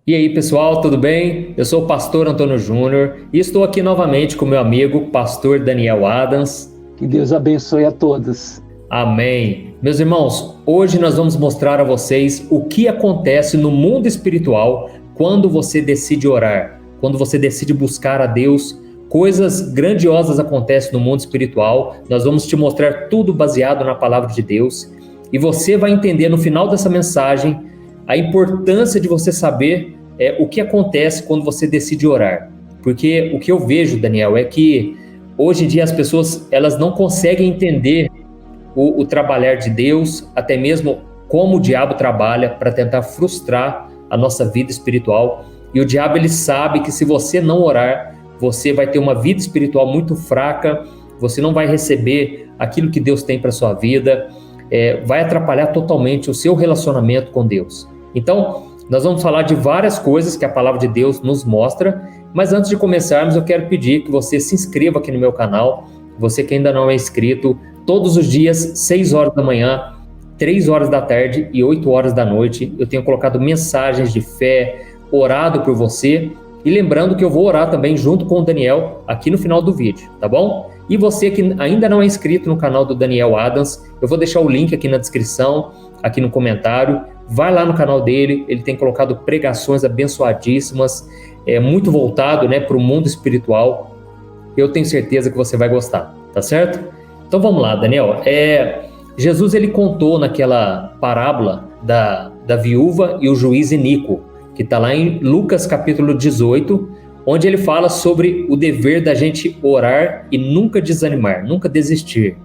E aí, pessoal, tudo bem? Eu sou o pastor Antônio Júnior e estou aqui novamente com meu amigo, pastor Daniel Adams. Que Deus abençoe a todos. Amém. Meus irmãos, hoje nós vamos mostrar a vocês o que acontece no mundo espiritual quando você decide orar, quando você decide buscar a Deus. Coisas grandiosas acontecem no mundo espiritual. Nós vamos te mostrar tudo baseado na palavra de Deus. E você vai entender no final dessa mensagem a importância de você saber o que acontece quando você decide orar. Porque o que eu vejo, Daniel, é que hoje em dia as pessoas elas não conseguem entender o trabalhar de Deus, até mesmo como o diabo trabalha para tentar frustrar a nossa vida espiritual. E o diabo ele sabe que se você não orar, você vai ter uma vida espiritual muito fraca, você não vai receber aquilo que Deus tem para sua vida, vai atrapalhar totalmente o seu relacionamento com Deus. Então, nós vamos falar de várias coisas que a palavra de Deus nos mostra, mas antes de começarmos, eu quero pedir que você se inscreva aqui no meu canal, você que ainda não é inscrito, todos os dias, 6 horas da manhã, 3 horas da tarde e 8 horas da noite, eu tenho colocado mensagens de fé, orado por você, e lembrando que eu vou orar também junto com o Daniel aqui no final do vídeo, tá bom? E você que ainda não é inscrito no canal do Daniel Adams, eu vou deixar o link aqui na descrição, aqui no comentário. Vai lá no canal dele, ele tem colocado pregações abençoadíssimas, muito voltado, para o mundo espiritual. Eu tenho certeza que você vai gostar, tá certo? Então vamos lá, Daniel. Jesus ele contou naquela parábola da viúva e o juiz iníquo, que está lá em Lucas capítulo 18, onde ele fala sobre o dever da gente orar e nunca desanimar, nunca desistir.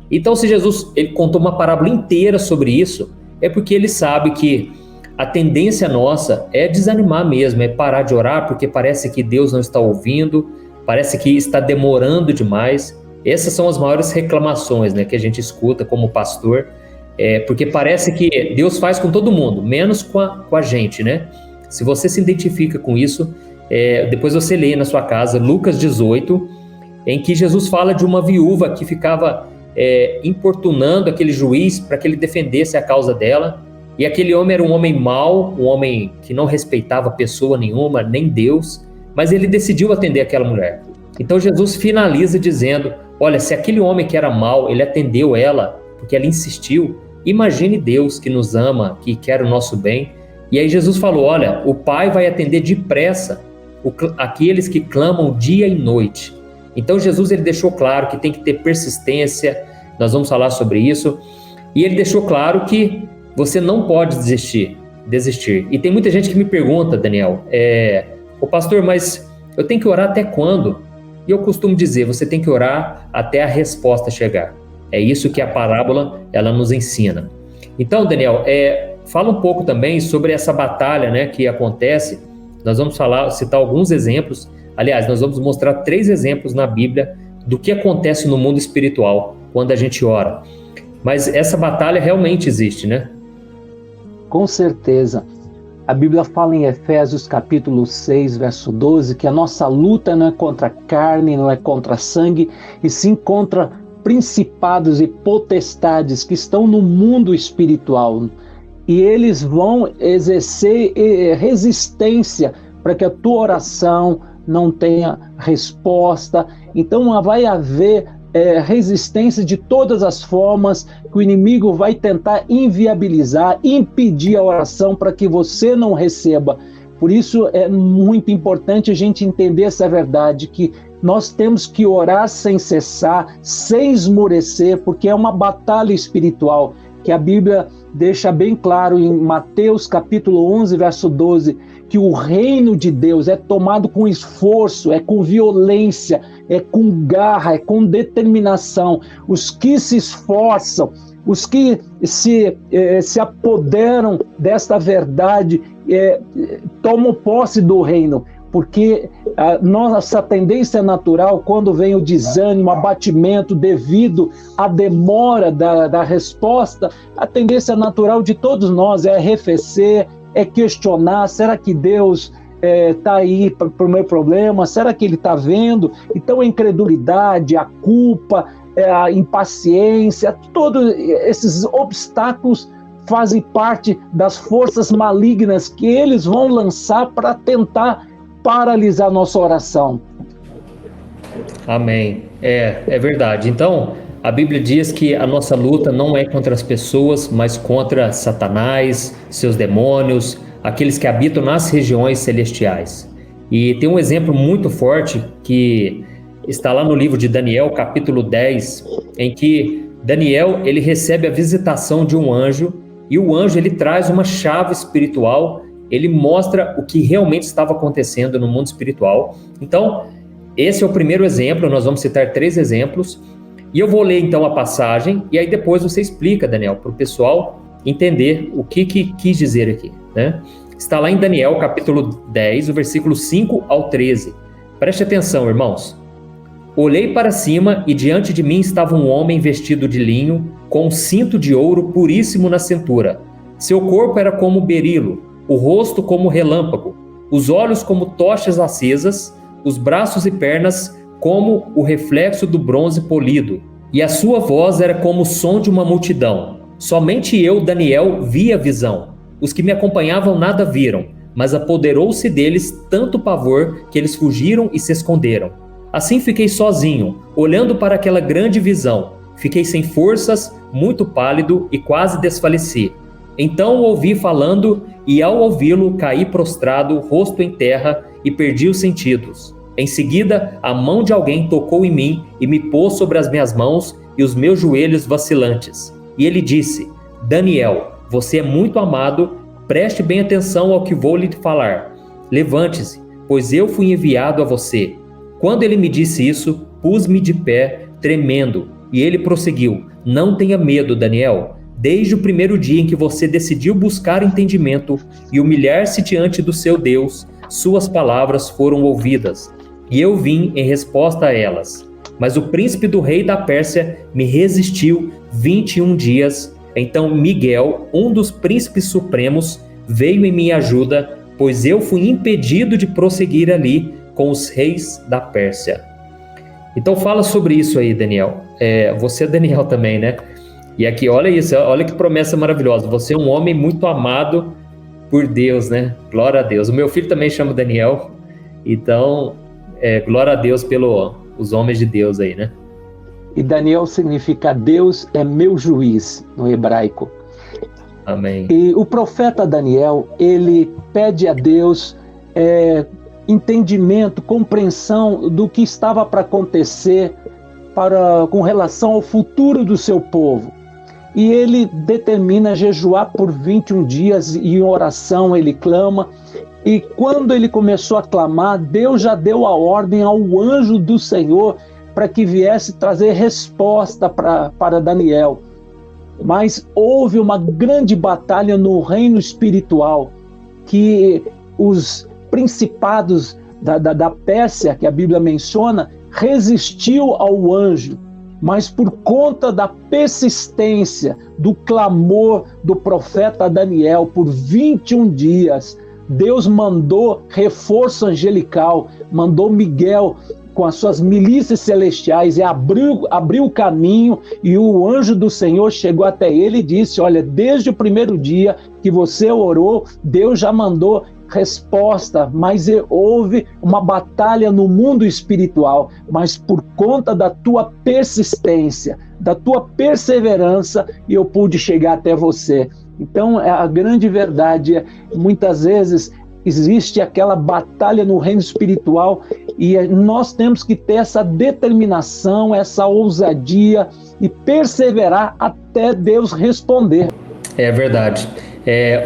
Então, se Jesus ele contou uma parábola inteira sobre isso, é porque ele sabe que a tendência nossa é desanimar mesmo, é parar de orar porque parece que Deus não está ouvindo, parece que está demorando demais. Essas são as maiores reclamações, que a gente escuta como pastor, porque parece que Deus faz com todo mundo, menos com a gente, Se você se identifica com isso, depois você lê na sua casa Lucas 18, em que Jesus fala de uma viúva que ficava importunando aquele juiz para que ele defendesse a causa dela, e aquele homem era um homem mau, um homem que não respeitava pessoa nenhuma, nem Deus, mas ele decidiu atender aquela mulher. Então Jesus finaliza dizendo, olha, se aquele homem que era mau, ele atendeu ela, porque ela insistiu, imagine Deus que nos ama, que quer o nosso bem. E aí Jesus falou, olha, o Pai vai atender depressa aqueles que clamam dia e noite. Então Jesus ele deixou claro que tem que ter persistência, nós vamos falar sobre isso, e ele deixou claro que você não pode desistir. E tem muita gente que me pergunta, Daniel, ô pastor, mas eu tenho que orar até quando? E eu costumo dizer, você tem que orar até a resposta chegar. É isso que a parábola ela nos ensina. Então, Daniel, fala um pouco também sobre essa batalha, que acontece. Nós vamos citar alguns exemplos. Aliás, nós vamos mostrar 3 exemplos na Bíblia do que acontece no mundo espiritual quando a gente ora. Mas essa batalha realmente existe, Com certeza. A Bíblia fala em Efésios capítulo 6, verso 12, que a nossa luta não é contra a carne, não é contra sangue, e sim contra principados e potestades que estão no mundo espiritual. E eles vão exercer resistência para que a tua oração não tenha resposta. Então vai haver resistência de todas as formas, que o inimigo vai tentar inviabilizar, impedir a oração para que você não receba. Por isso é muito importante a gente entender essa verdade, que nós temos que orar sem cessar, sem esmorecer, porque é uma batalha espiritual, que a Bíblia deixa bem claro em Mateus capítulo 11, verso 12, que o reino de Deus é tomado com esforço, é com violência, é com garra, é com determinação. Os que se esforçam, os que se apoderam desta verdade, tomam posse do reino, porque a nossa tendência natural, quando vem o desânimo, abatimento devido à demora da resposta, a tendência natural de todos nós é arrefecer, é questionar, será que Deus está aí para o meu problema? Será que Ele está vendo? Então a incredulidade, a culpa, a impaciência, todos esses obstáculos fazem parte das forças malignas que eles vão lançar para tentar paralisar nossa oração. Amém. É verdade. Então, a Bíblia diz que a nossa luta não é contra as pessoas, mas contra Satanás, seus demônios, aqueles que habitam nas regiões celestiais. E tem um exemplo muito forte que está lá no livro de Daniel, capítulo 10, em que Daniel, ele recebe a visitação de um anjo, e o anjo, ele traz uma chave espiritual, ele mostra o que realmente estava acontecendo no mundo espiritual. Então, esse é o primeiro exemplo, nós vamos citar 3 exemplos, e eu vou ler então a passagem, e aí depois você explica, Daniel, para o pessoal entender o que quis dizer aqui, né? Está lá em Daniel, capítulo 10, o versículo 5 ao 13. Preste atenção, irmãos. Olhei para cima e diante de mim estava um homem vestido de linho, com um cinto de ouro puríssimo na cintura. Seu corpo era como berilo, o rosto como relâmpago, os olhos como tochas acesas, os braços e pernas como o reflexo do bronze polido, e a sua voz era como o som de uma multidão. Somente eu, Daniel, vi a visão. Os que me acompanhavam nada viram, mas apoderou-se deles tanto pavor que eles fugiram e se esconderam. Assim fiquei sozinho, olhando para aquela grande visão. Fiquei sem forças, muito pálido e quase desfaleci. Então o ouvi falando e ao ouvi-lo caí prostrado, rosto em terra e perdi os sentidos. Em seguida, a mão de alguém tocou em mim e me pôs sobre as minhas mãos e os meus joelhos vacilantes. E ele disse: Daniel, você é muito amado, preste bem atenção ao que vou lhe falar. Levante-se, pois eu fui enviado a você. Quando ele me disse isso, pus-me de pé, tremendo, e ele prosseguiu: Não tenha medo, Daniel. Desde o primeiro dia em que você decidiu buscar entendimento e humilhar-se diante do seu Deus, suas palavras foram ouvidas, e eu vim em resposta a elas. Mas o príncipe do rei da Pérsia me resistiu 21 dias. Então Miguel, um dos príncipes supremos, veio em minha ajuda, pois eu fui impedido de prosseguir ali com os reis da Pérsia. Então fala sobre isso aí, Daniel. Você é Daniel também, né? E aqui, olha isso, olha que promessa maravilhosa. Você é um homem muito amado por Deus, né? Glória a Deus. O meu filho também chama Daniel. Então, glória a Deus pelos homens de Deus aí, né? E Daniel significa Deus é meu juiz, no hebraico. Amém. E o profeta Daniel, ele pede a Deus entendimento, compreensão do que estava para acontecer com relação ao futuro do seu povo. E ele determina jejuar por 21 dias e em oração ele clama. E quando ele começou a clamar, Deus já deu a ordem ao anjo do Senhor para que viesse trazer resposta para Daniel. Mas houve uma grande batalha no reino espiritual, que os principados da Pérsia, que a Bíblia menciona, resistiu ao anjo. Mas por conta da persistência, do clamor do profeta Daniel por 21 dias, Deus mandou reforço angelical, mandou Miguel com as suas milícias celestiais e abriu o caminho, e o anjo do Senhor chegou até ele e disse: olha, desde o primeiro dia que você orou, Deus já mandou resposta, mas houve uma batalha no mundo espiritual, mas por conta da tua persistência, da tua perseverança, eu pude chegar até você. Então, a grande verdade é, muitas vezes, existe aquela batalha no reino espiritual e nós temos que ter essa determinação, essa ousadia e perseverar até Deus responder. É verdade.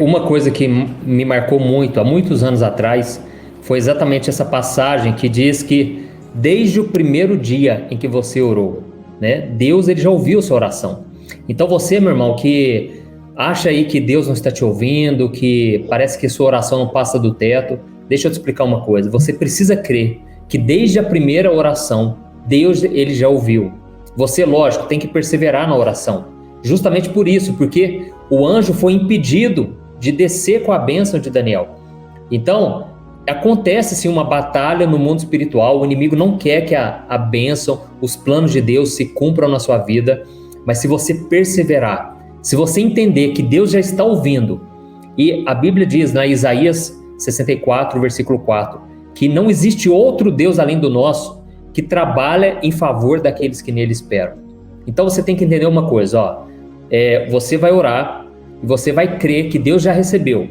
Uma coisa que me marcou muito, há muitos anos atrás, foi exatamente essa passagem que diz que desde o primeiro dia em que você orou, né, Deus ele já ouviu sua oração. Então você, meu irmão, que acha aí que Deus não está te ouvindo, que parece que sua oração não passa do teto, deixa eu te explicar uma coisa. Você precisa crer que desde a primeira oração, Deus ele já ouviu. Você, lógico, tem que perseverar na oração. Justamente por isso, porque o anjo foi impedido de descer com a bênção de Daniel. Então, acontece sim uma batalha no mundo espiritual, o inimigo não quer que a bênção, os planos de Deus se cumpram na sua vida, mas se você perseverar, Se você entender que Deus já está ouvindo, e a Bíblia diz na Isaías 64, versículo 4, que não existe outro Deus além do nosso que trabalha em favor daqueles que nele esperam. Então você tem que entender uma coisa, ó, você vai orar e você vai crer que Deus já recebeu.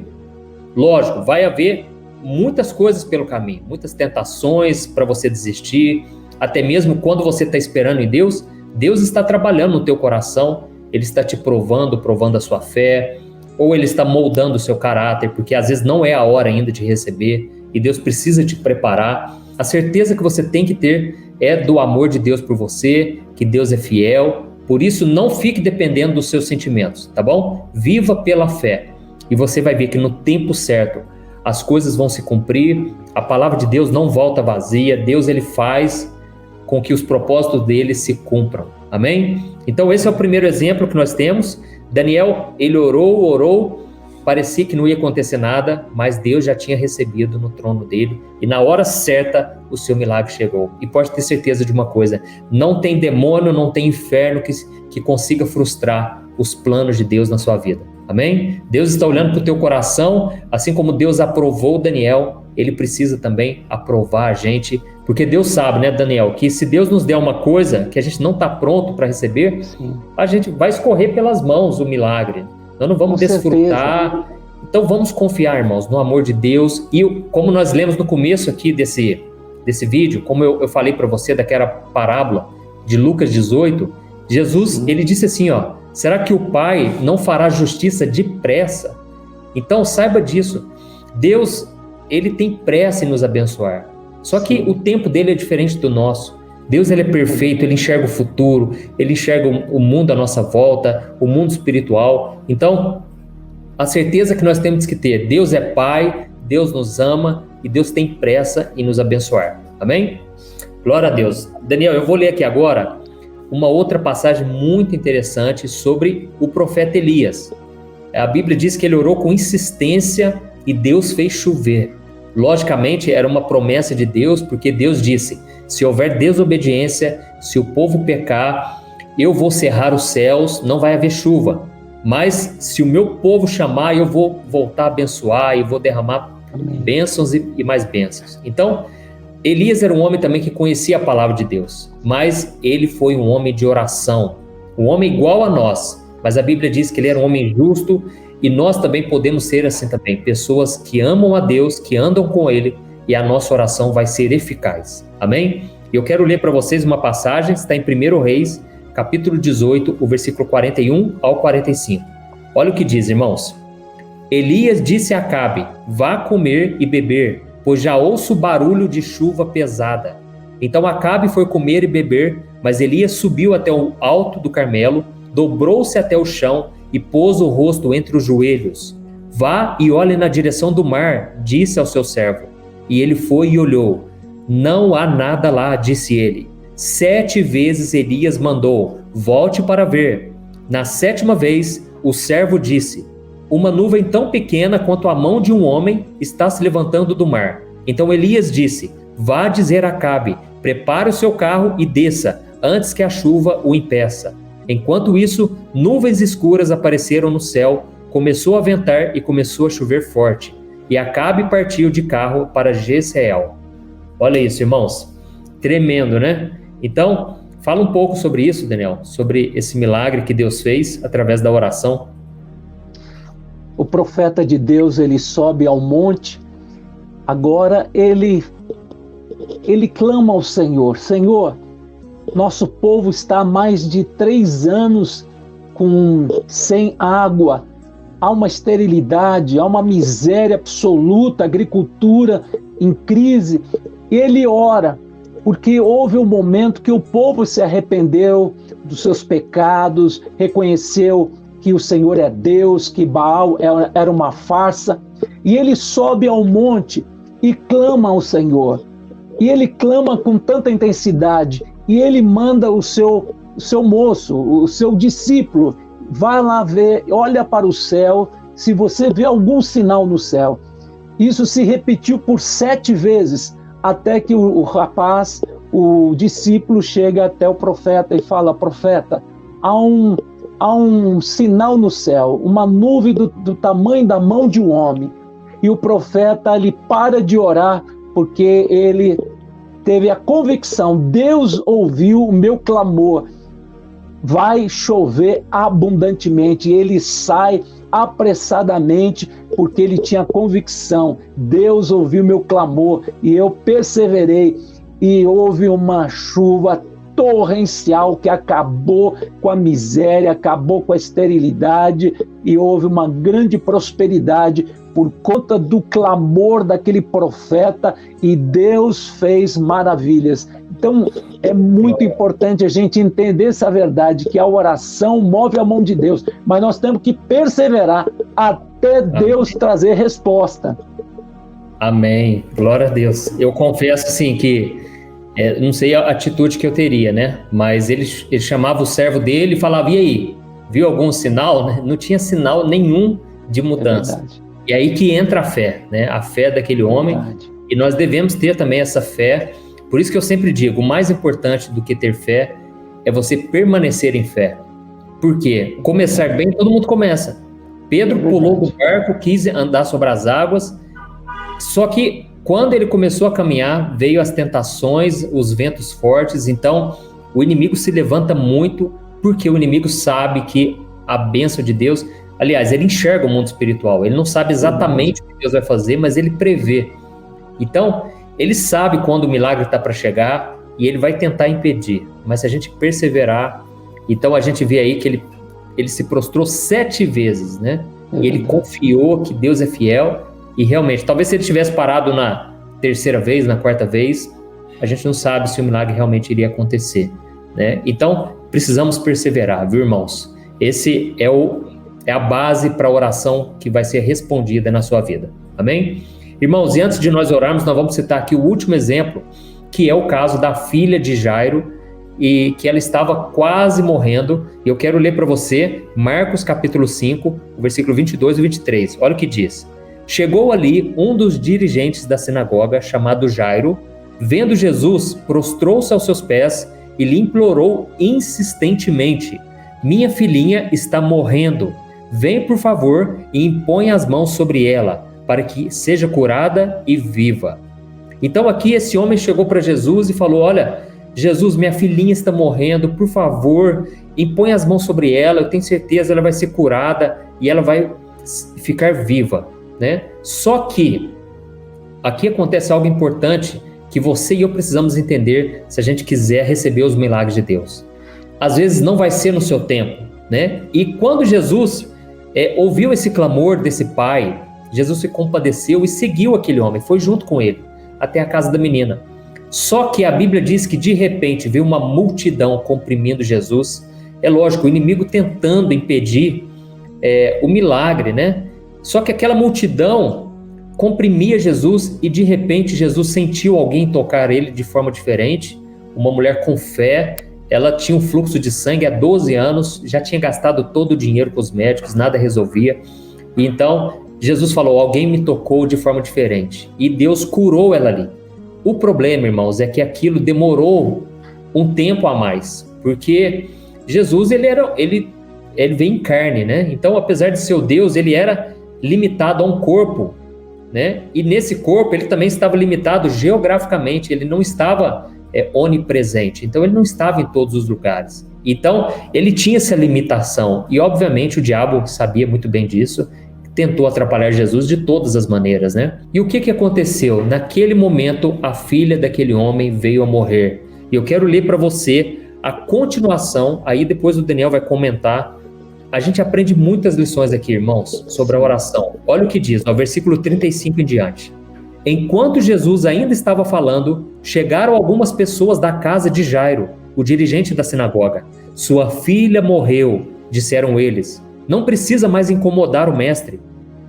Lógico, vai haver muitas coisas pelo caminho, muitas tentações para você desistir, até mesmo quando você está esperando em Deus, Deus está trabalhando no teu coração, Ele está te provando a sua fé, ou Ele está moldando o seu caráter, porque às vezes não é a hora ainda de receber, e Deus precisa te preparar. A certeza que você tem que ter é do amor de Deus por você, que Deus é fiel, por isso não fique dependendo dos seus sentimentos, tá bom? Viva pela fé, e você vai ver que no tempo certo, as coisas vão se cumprir, a palavra de Deus não volta vazia, Deus ele faz com que os propósitos dele se cumpram, amém? Então esse é o primeiro exemplo que nós temos. Daniel, ele orou, parecia que não ia acontecer nada, mas Deus já tinha recebido no trono dele, e na hora certa o seu milagre chegou. E pode ter certeza de uma coisa, não tem demônio, não tem inferno que consiga frustrar os planos de Deus na sua vida. Amém? Deus está olhando para o teu coração, assim como Deus aprovou Daniel, Ele precisa também aprovar a gente, porque Deus sabe, né, Daniel, que se Deus nos der uma coisa que a gente não está pronto para receber, sim, a gente vai escorrer pelas mãos o milagre. Nós não vamos desfrutar. Certeza. Então vamos confiar, irmãos, no amor de Deus. E como nós lemos no começo aqui desse vídeo, como eu falei para você daquela parábola de Lucas 18, Jesus, ele disse assim, ó, será que o Pai não fará justiça depressa? Então saiba disso. Deus, ele tem pressa em nos abençoar. Só que o tempo dele é diferente do nosso. Deus, ele é perfeito, ele enxerga o futuro, ele enxerga o mundo à nossa volta, o mundo espiritual. Então, a certeza que nós temos que ter, Deus é Pai, Deus nos ama e Deus tem pressa em nos abençoar. Amém? Glória a Deus. Daniel, eu vou ler aqui agora uma outra passagem muito interessante sobre o profeta Elias. A Bíblia diz que ele orou com insistência e Deus fez chover. Logicamente, era uma promessa de Deus, porque Deus disse, se houver desobediência, se o povo pecar, eu vou cerrar os céus, não vai haver chuva. Mas se o meu povo chamar, eu vou voltar a abençoar e vou derramar bênçãos e mais bênçãos. Então, Elias era um homem também que conhecia a palavra de Deus, mas ele foi um homem de oração, um homem igual a nós, mas a Bíblia diz que ele era um homem justo e nós também podemos ser assim também, pessoas que amam a Deus, que andam com Ele e a nossa oração vai ser eficaz. Amém? Eu quero ler para vocês uma passagem, está em 1 Reis, capítulo 18, o versículo 41 ao 45. Olha o que diz, irmãos. Elias disse a Acabe, vá comer e beber, pois já ouço barulho de chuva pesada. Então Acabe foi comer e beber, mas Elias subiu até o alto do Carmelo, dobrou-se até o chão e pôs o rosto entre os joelhos. Vá e olhe na direção do mar, disse ao seu servo. E ele foi e olhou. Não há nada lá, disse ele. 7 vezes Elias mandou, volte para ver. Na 7ª vez, o servo disse, uma nuvem tão pequena quanto a mão de um homem está se levantando do mar. Então Elias disse, vá dizer a Acabe, prepare o seu carro e desça, antes que a chuva o impeça. Enquanto isso, nuvens escuras apareceram no céu, começou a ventar e começou a chover forte. E Acabe partiu de carro para Jezreel. Olha isso, irmãos. Tremendo, né? Então, fala um pouco sobre isso, Daniel, sobre esse milagre que Deus fez através da oração. O profeta de Deus, ele sobe ao monte, agora ele clama ao Senhor, Senhor, nosso povo está há mais de 3 anos sem água, há uma esterilidade, há uma miséria absoluta, agricultura em crise. Ele ora, porque houve um momento que o povo se arrependeu dos seus pecados, reconheceu que o Senhor é Deus, que Baal era uma farsa, e ele sobe ao monte e clama ao Senhor. E ele clama com tanta intensidade, e ele manda o seu moço, o seu discípulo, vai lá ver, olha para o céu, se você vê algum sinal no céu. Isso se repetiu por 7 vezes, até que o rapaz, o discípulo, chega até o profeta e fala, profeta, há um há um sinal no céu, uma nuvem do tamanho da mão de um homem. E o profeta ele para de orar porque ele teve a convicção: Deus ouviu o meu clamor, vai chover abundantemente. E ele sai apressadamente porque ele tinha convicção: Deus ouviu meu clamor e eu perseverei. E houve uma chuva torrencial que acabou com a miséria, acabou com a esterilidade, e houve uma grande prosperidade por conta do clamor daquele profeta, e Deus fez maravilhas. Então é muito importante a gente entender essa verdade, que a oração move a mão de Deus, mas nós temos que perseverar até Deus trazer resposta. Amém, glória a Deus. Eu confesso assim que não sei a atitude que eu teria, né? Mas ele chamava o servo dele e falava: e aí, viu algum sinal? Né? Não tinha sinal nenhum de mudança. E aí que entra a fé, né? A fé daquele homem. E nós devemos ter também essa fé. Por isso que eu sempre digo, o mais importante do que ter fé é você permanecer em fé. Por quê? Começar bem, todo mundo começa. Pedro pulou do barco, quis andar sobre as águas, só que quando ele começou a caminhar, veio as tentações, os ventos fortes. Então o inimigo se levanta muito, porque o inimigo sabe que a bênção de Deus, aliás, ele enxerga o mundo espiritual, ele não sabe exatamente o que Deus vai fazer, mas ele prevê. Então ele sabe quando o milagre está para chegar e ele vai tentar impedir, mas se a gente perseverar, então a gente vê aí que ele se prostrou 7 vezes, né? E ele confiou que Deus é fiel. E realmente, talvez se ele tivesse parado na 3ª vez, na 4ª vez, a gente não sabe se o milagre realmente iria acontecer, né? Então, precisamos perseverar, viu, irmãos? Esse é a base para a oração que vai ser respondida na sua vida. Amém? Irmãos, e antes de nós orarmos, nós vamos citar aqui o último exemplo, que é o caso da filha de Jairo, e que ela estava quase morrendo. E eu quero ler para você Marcos capítulo 5, versículo 22 e 23. Olha o que diz. Chegou ali um dos dirigentes da sinagoga, chamado Jairo. Vendo Jesus, prostrou-se aos seus pés e lhe implorou insistentemente: minha filhinha está morrendo. Vem, por favor, e impõe as mãos sobre ela, para que seja curada e viva. Então aqui esse homem chegou para Jesus e falou: olha, Jesus, minha filhinha está morrendo, por favor, impõe as mãos sobre ela, eu tenho certeza ela vai ser curada e ela vai ficar viva. Né? Só que aqui acontece algo importante que você e eu precisamos entender se a gente quiser receber os milagres de Deus. Às vezes não vai ser no seu tempo, né? E quando Jesus ouviu esse clamor desse pai, Jesus se compadeceu e seguiu aquele homem, foi junto com ele até a casa da menina. Só que a Bíblia diz que de repente veio uma multidão comprimindo Jesus. É lógico, o inimigo tentando impedir o milagre, né? Só que aquela multidão comprimia Jesus e de repente Jesus sentiu alguém tocar ele de forma diferente. Uma mulher com fé, ela tinha um fluxo de sangue há 12 anos, já tinha gastado todo o dinheiro com os médicos, nada resolvia. E então Jesus falou: alguém me tocou de forma diferente. E Deus curou ela ali. O problema, irmãos, é que aquilo demorou um tempo a mais, porque Jesus ele veio em carne, né? Então, apesar de ser o Deus, ele era limitado a um corpo, né? E nesse corpo ele também estava limitado geograficamente, ele não estava onipresente, então ele não estava em todos os lugares. Então ele tinha essa limitação e obviamente o diabo sabia muito bem disso, tentou atrapalhar Jesus de todas as maneiras, né? E o que aconteceu? Naquele momento a filha daquele homem veio a morrer. E eu quero ler para você a continuação, aí depois o Daniel vai comentar. A gente aprende muitas lições aqui, irmãos, sobre a oração. Olha o que diz, no versículo 35 em diante. Enquanto Jesus ainda estava falando, chegaram algumas pessoas da casa de Jairo, o dirigente da sinagoga. Sua filha morreu, disseram eles. Não precisa mais incomodar o mestre.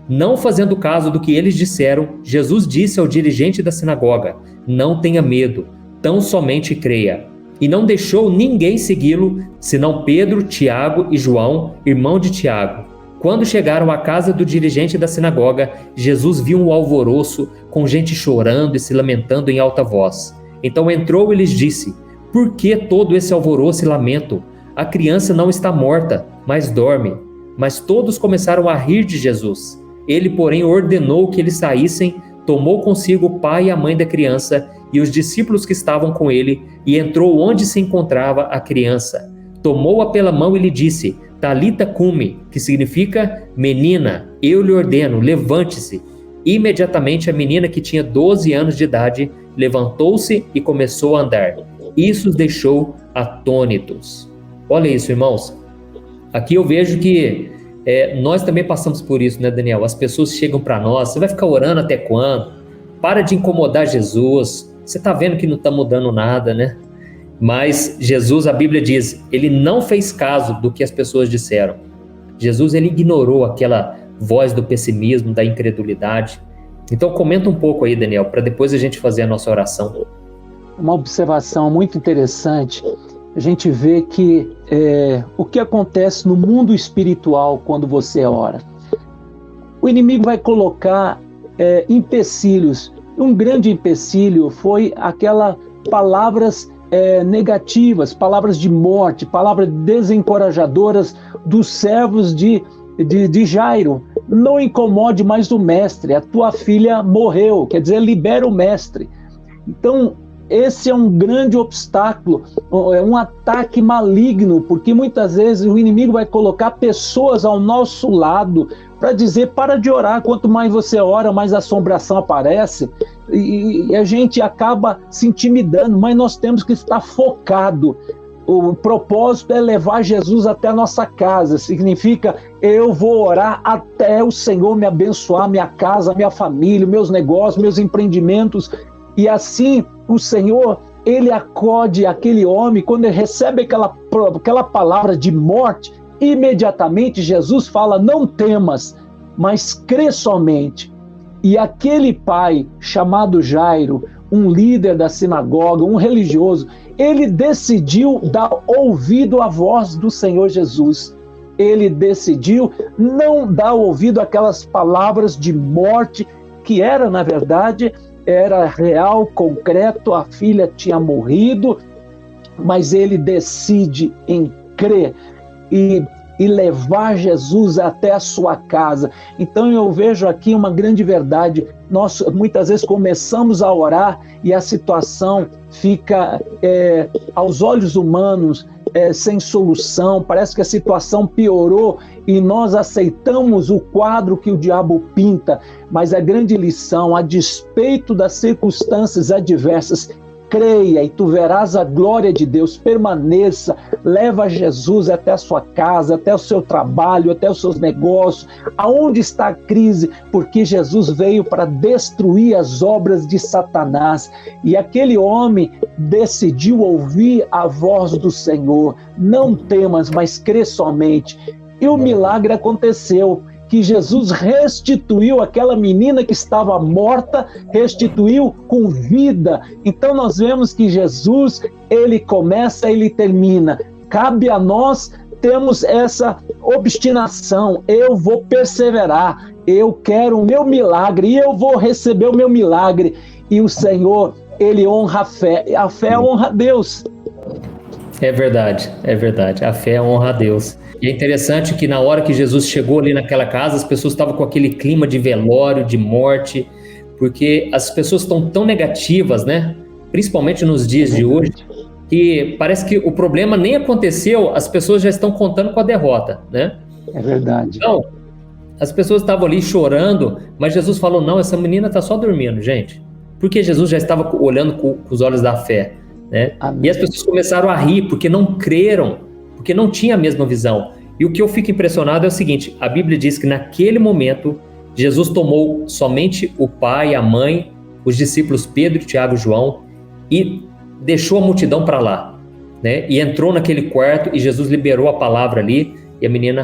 Não fazendo caso do que eles disseram, Jesus disse ao dirigente da sinagoga: não tenha medo, tão somente creia. E não deixou ninguém segui-lo, senão Pedro, Tiago e João, irmão de Tiago. Quando chegaram à casa do dirigente da sinagoga, Jesus viu um alvoroço, com gente chorando e se lamentando em alta voz. Então entrou e lhes disse: por que todo esse alvoroço e lamento? A criança não está morta, mas dorme. Mas todos começaram a rir de Jesus. Ele, porém, ordenou que eles saíssem, tomou consigo o pai e a mãe da criança e os discípulos que estavam com ele, e entrou onde se encontrava a criança. Tomou-a pela mão e lhe disse: Talita cumi, que significa: menina, eu lhe ordeno, levante-se. Imediatamente a menina, que tinha 12 anos de idade, levantou-se e começou a andar. Isso os deixou atônitos. Olha isso, irmãos. Aqui eu vejo que nós também passamos por isso, né, Daniel? As pessoas chegam para nós: você vai ficar orando até quando? Para de incomodar Jesus. Você está vendo que não está mudando nada, né? Mas Jesus, a Bíblia diz, ele não fez caso do que as pessoas disseram. Jesus, ele ignorou aquela voz do pessimismo, da incredulidade. Então comenta um pouco aí, Daniel, para depois a gente fazer a nossa oração. Uma observação muito interessante. A gente vê que o que acontece no mundo espiritual quando você ora. O inimigo vai colocar empecilhos. Um grande empecilho foi aquelas palavras negativas, palavras de morte, palavras desencorajadoras dos servos de Jairo. Não incomode mais o mestre, a tua filha morreu, quer dizer, libera o mestre. Então, esse é um grande obstáculo, é um ataque maligno, porque muitas vezes o inimigo vai colocar pessoas ao nosso lado para dizer: para de orar, quanto mais você ora, mais assombração aparece, e a gente acaba se intimidando, mas nós temos que estar focado. O propósito é levar Jesus até a nossa casa, significa: eu vou orar até o Senhor me abençoar, minha casa, minha família, meus negócios, meus empreendimentos. E assim o Senhor, ele acode aquele homem, quando ele recebe aquela palavra de morte, imediatamente Jesus fala: não temas, mas crê somente. E aquele pai chamado Jairo, um líder da sinagoga, um religioso, ele decidiu dar ouvido à voz do Senhor Jesus. Ele decidiu não dar ouvido àquelas palavras de morte, que era, na verdade, era real, concreto, a filha tinha morrido, mas ele decide em crer e levar Jesus até a sua casa. Então eu vejo aqui uma grande verdade. Nós muitas vezes começamos a orar e a situação fica, aos olhos humanos, sem solução, parece que a situação piorou e nós aceitamos o quadro que o diabo pinta, mas a grande lição, a despeito das circunstâncias adversas, creia e tu verás a glória de Deus. Permaneça, leva Jesus até a sua casa, até o seu trabalho, até os seus negócios, aonde está a crise, porque Jesus veio para destruir as obras de Satanás. E aquele homem decidiu ouvir a voz do Senhor: não temas, mas crê somente. E o milagre aconteceu, que Jesus restituiu aquela menina que estava morta, restituiu com vida. Então nós vemos que Jesus, ele começa, ele termina. Cabe a nós termos essa obstinação: eu vou perseverar, eu quero o meu milagre e eu vou receber o meu milagre. E o Senhor, ele honra a fé honra a Deus. É verdade, a fé honra a Deus. E é interessante que na hora que Jesus chegou ali naquela casa, as pessoas estavam com aquele clima de velório, de morte, porque as pessoas estão tão negativas, né? Principalmente nos dias de hoje, que parece que o problema nem aconteceu, as pessoas já estão contando com a derrota, né? É verdade. Então, as pessoas estavam ali chorando, mas Jesus falou: não, essa menina está só dormindo, gente. Porque Jesus já estava olhando com os olhos da fé, né? E as pessoas começaram a rir, porque não creram, porque não tinha a mesma visão. E o que eu fico impressionado é o seguinte: a Bíblia diz que naquele momento Jesus tomou somente o pai, a mãe, os discípulos Pedro, Tiago e João, e deixou a multidão para lá, né? E entrou naquele quarto e Jesus liberou a palavra ali e a menina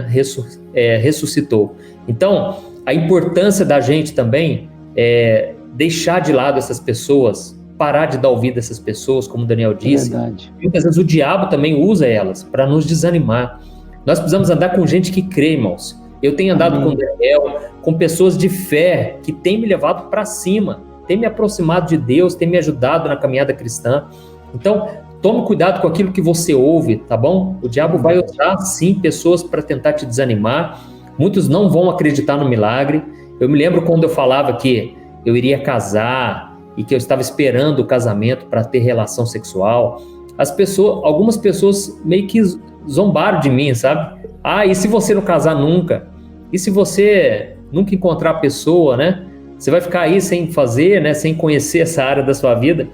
ressuscitou. Então, a importância da gente também é deixar de lado essas pessoas, parar de dar ouvido a essas pessoas, como o Daniel disse. Muitas vezes o diabo também usa elas para nos desanimar. Nós precisamos andar com gente que crê, irmãos. Eu tenho andado com o Daniel, com pessoas de fé que têm me levado para cima, têm me aproximado de Deus, têm me ajudado na caminhada cristã. Então, tome cuidado com aquilo que você ouve, tá bom? O diabo vai usar, sim, pessoas para tentar te desanimar. Muitos não vão acreditar no milagre. Eu me lembro quando eu falava que eu iria casar e que eu estava esperando o casamento para ter relação sexual. Algumas pessoas meio que zombaram de mim, sabe? Ah, e se você não casar nunca? E se você nunca encontrar a pessoa, né? Você vai ficar aí sem fazer, né? Sem conhecer essa área da sua vida.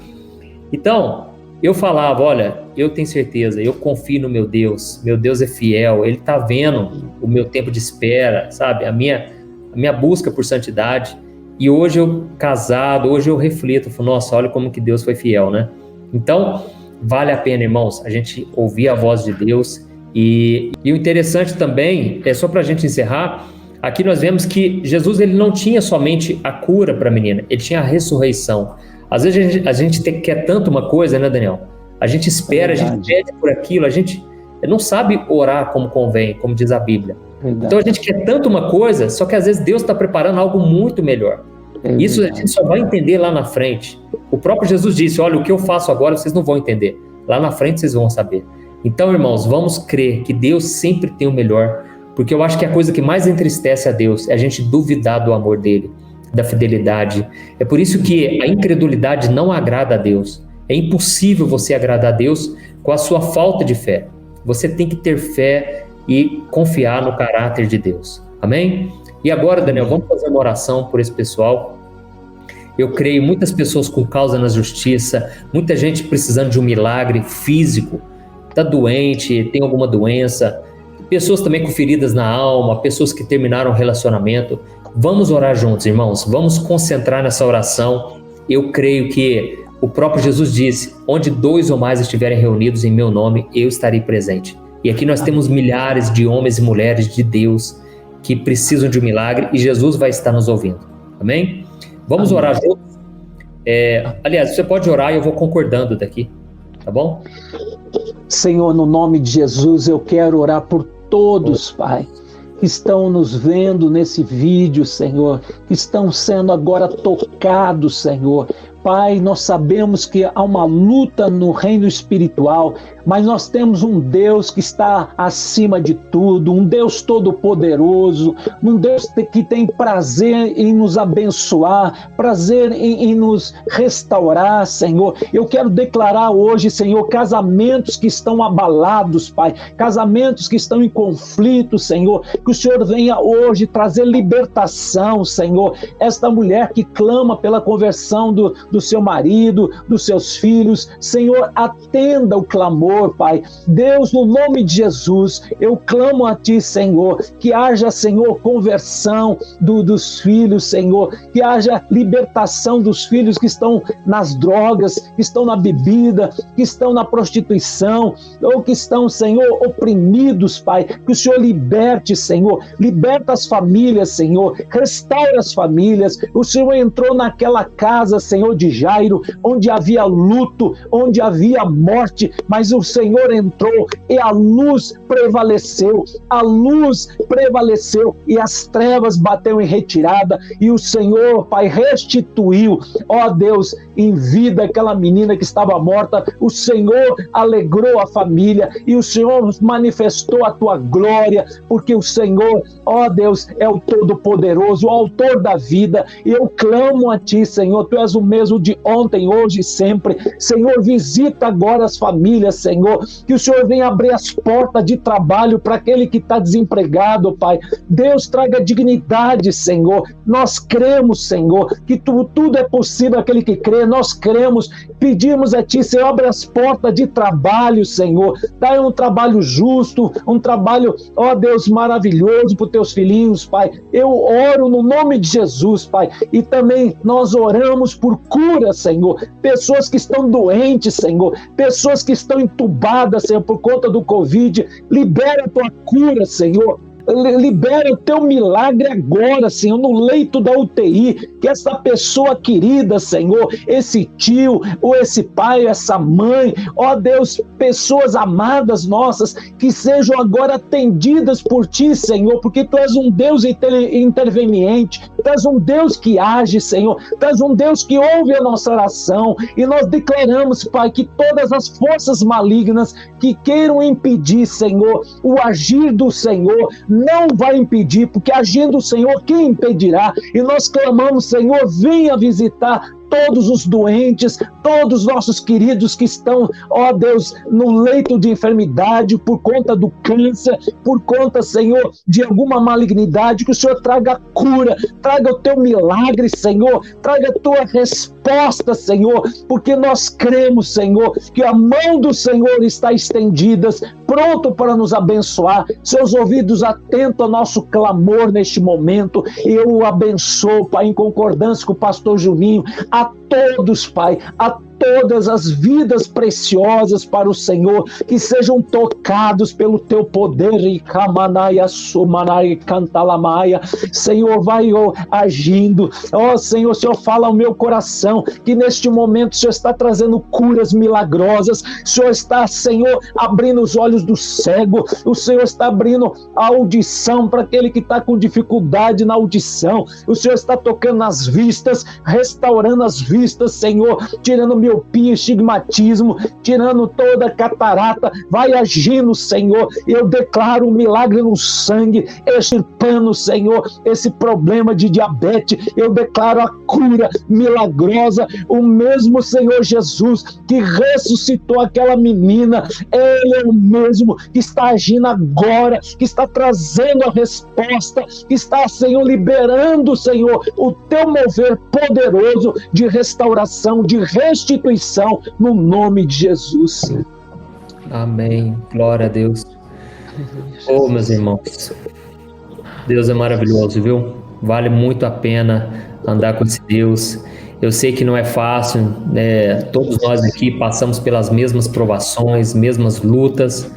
Então, eu falava, olha, eu tenho certeza, eu confio no meu Deus é fiel, Ele está vendo o meu tempo de espera, sabe? A minha busca por santidade. E hoje eu casado, hoje eu reflito, falo, nossa, olha como que Deus foi fiel, né? Então, vale a pena, irmãos, a gente ouvir a voz de Deus. E o interessante também, só para a gente encerrar, aqui nós vemos que Jesus ele não tinha somente a cura para a menina, ele tinha a ressurreição. Às vezes a gente quer tanto uma coisa, né, Daniel? A gente espera, a gente pede por aquilo, a gente não sabe orar como convém, como diz a Bíblia. Verdade. Então a gente quer tanto uma coisa, só que às vezes Deus está preparando algo muito melhor. Isso a gente só vai entender lá na frente. O próprio Jesus disse, olha, o que eu faço agora vocês não vão entender. Lá na frente vocês vão saber. Então, irmãos, vamos crer que Deus sempre tem o melhor, porque eu acho que a coisa que mais entristece a Deus é a gente duvidar do amor dele, da fidelidade. É por isso que a incredulidade não agrada a Deus. É impossível você agradar a Deus com a sua falta de fé. Você tem que ter fé e confiar no caráter de Deus. Amém? E agora, Daniel, vamos fazer uma oração por esse pessoal. Eu creio muitas pessoas com causa na justiça, muita gente precisando de um milagre físico, está doente, tem alguma doença, pessoas também com feridas na alma, pessoas que terminaram o relacionamento. Vamos orar juntos, irmãos, vamos concentrar nessa oração. Eu creio que o próprio Jesus disse, onde 2 ou mais estiverem reunidos em meu nome, eu estarei presente. E aqui nós temos milhares de homens e mulheres de Deus que precisam de um milagre e Jesus vai estar nos ouvindo. Amém? Vamos orar juntos? Aliás, você pode orar e eu vou concordando daqui, tá bom? Senhor, no nome de Jesus, eu quero orar por todos, Pai, que estão nos vendo nesse vídeo, Senhor, que estão sendo agora tocados, Senhor. Pai, nós sabemos que há uma luta no reino espiritual, mas nós temos um Deus que está acima de tudo, um Deus todo-poderoso, um Deus que tem prazer em nos abençoar, prazer em nos restaurar, Senhor. Eu quero declarar hoje, Senhor, casamentos que estão abalados, Pai, casamentos que estão em conflito, Senhor, que o Senhor venha hoje trazer libertação, Senhor. Esta mulher que clama pela conversão do seu marido, dos seus filhos, Senhor, atenda o clamor, Pai. Deus, no nome de Jesus, eu clamo a Ti, Senhor, que haja, Senhor, conversão dos filhos, Senhor, que haja libertação dos filhos que estão nas drogas, que estão na bebida, que estão na prostituição, ou que estão, Senhor, oprimidos, Pai, que o Senhor liberte, Senhor, liberta as famílias, Senhor, restaura as famílias. O Senhor entrou naquela casa, Senhor, de Jairo, onde havia luto, onde havia morte, mas o Senhor entrou e a luz prevaleceu e as trevas bateu em retirada e o Senhor, Pai, restituiu, ó Deus, em vida aquela menina que estava morta. O Senhor alegrou a família e o Senhor manifestou a Tua glória, porque o Senhor, ó Deus, é o Todo-Poderoso, o Autor da vida, e eu clamo a Ti, Senhor, Tu és o mesmo de ontem, hoje e sempre. Senhor, visita agora as famílias, Senhor, que o Senhor venha abrir as portas de trabalho para aquele que está desempregado, Pai. Deus, traga dignidade, Senhor. Nós cremos, Senhor, que tudo é possível aquele que crê. Nós cremos, pedimos a Ti, Senhor, abre as portas de trabalho, Senhor. Dá um trabalho justo, um trabalho, ó Deus, maravilhoso para os Teus filhinhos, Pai. Eu oro no nome de Jesus, Pai, e também nós oramos por cura, Senhor, pessoas que estão doentes, Senhor, pessoas que estão entubadas, Senhor, por conta do Covid, libera a Tua cura, Senhor. Libera o Teu milagre agora, Senhor, no leito da UTI, que essa pessoa querida, Senhor, esse tio, ou esse pai, essa mãe, ó Deus, pessoas amadas nossas, que sejam agora atendidas por Ti, Senhor, porque Tu és um Deus interveniente, Tu és um Deus que age, Senhor. Tu és um Deus que ouve a nossa oração. E nós declaramos, Pai, que todas as forças malignas que queiram impedir, Senhor, o agir do Senhor, não vai impedir, porque agindo o Senhor, quem impedirá? E nós clamamos, Senhor, venha visitar todos os doentes, todos os nossos queridos que estão, ó Deus, no leito de enfermidade por conta do câncer, por conta, Senhor, de alguma malignidade, que o Senhor traga cura, traga o teu milagre, Senhor, traga a tua resposta, Senhor, porque nós cremos, Senhor, que a mão do Senhor está estendida, pronto para nos abençoar, seus ouvidos atentos ao nosso clamor neste momento. Eu o abençoo, Pai, em concordância com o pastor Juninho, a todos, Pai, a todas as vidas preciosas para o Senhor, que sejam tocados pelo teu poder. Senhor, vai agindo. Ó Senhor, o Senhor fala ao meu coração que neste momento o Senhor está trazendo curas milagrosas. O Senhor está, Senhor, abrindo os olhos do cego. O Senhor está abrindo a audição para aquele que está com dificuldade na audição. O Senhor está tocando nas vistas, restaurando as vistas, Senhor, tirando miopia, estigmatismo, tirando toda catarata. Vai agindo, Senhor. Eu declaro um milagre no sangue, extirpando, Senhor, esse problema de diabetes. Eu declaro a cura milagrosa. O mesmo Senhor Jesus que ressuscitou aquela menina, Ele é o mesmo que está agindo agora, que está trazendo a resposta, que está, Senhor, liberando, Senhor, o teu mover poderoso de restauração, de restituição, no nome de Jesus. Amém. Glória a Deus. Oh, meus irmãos, Deus é maravilhoso, viu? Vale muito a pena andar com esse Deus. Eu sei que não é fácil, né? Todos nós aqui passamos pelas mesmas provações, mesmas lutas,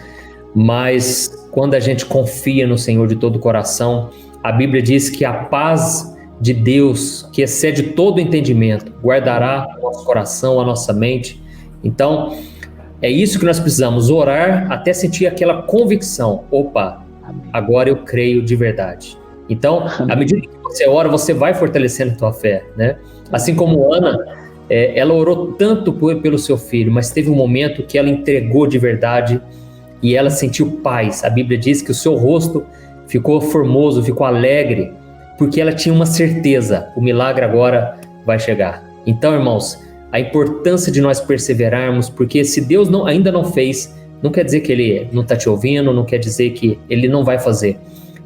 mas quando a gente confia no Senhor de todo o coração, a Bíblia diz que a paz de Deus, que excede todo entendimento, guardará o nosso coração, a nossa mente. Então, é isso que nós precisamos, orar até sentir aquela convicção. Opa, agora eu creio de verdade. Então, à medida que você ora, você vai fortalecendo a tua fé, né? Assim como Ana, ela orou tanto pelo seu filho, mas teve um momento que ela entregou de verdade e ela sentiu paz. A Bíblia diz que o seu rosto ficou formoso, ficou alegre, porque ela tinha uma certeza, o milagre agora vai chegar. Então, irmãos, a importância de nós perseverarmos, porque se Deus ainda não fez, não quer dizer que Ele não está te ouvindo, não quer dizer que Ele não vai fazer.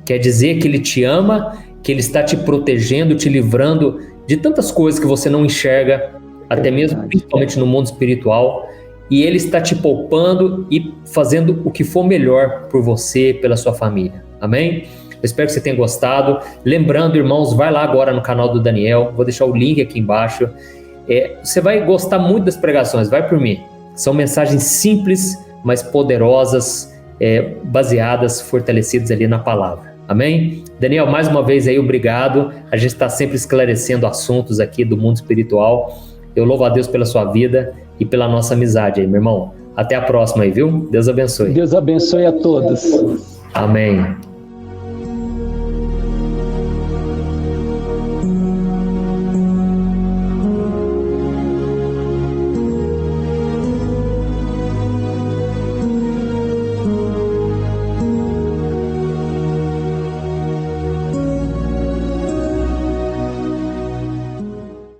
Quer dizer que Ele te ama, que Ele está te protegendo, te livrando de tantas coisas que você não enxerga, até mesmo, principalmente no mundo espiritual, e Ele está te poupando e fazendo o que for melhor por você, pela sua família. Amém? Eu espero que você tenha gostado. Lembrando, irmãos, vai lá agora no canal do Daniel, vou deixar o link aqui embaixo. Você vai gostar muito das pregações, vai por mim. São mensagens simples, mas poderosas, baseadas, fortalecidas ali na palavra. Amém? Daniel, mais uma vez aí, obrigado. A gente está sempre esclarecendo assuntos aqui do mundo espiritual. Eu louvo a Deus pela sua vida e pela nossa amizade aí, meu irmão. Até a próxima aí, viu? Deus abençoe. Deus abençoe a todos. Amém.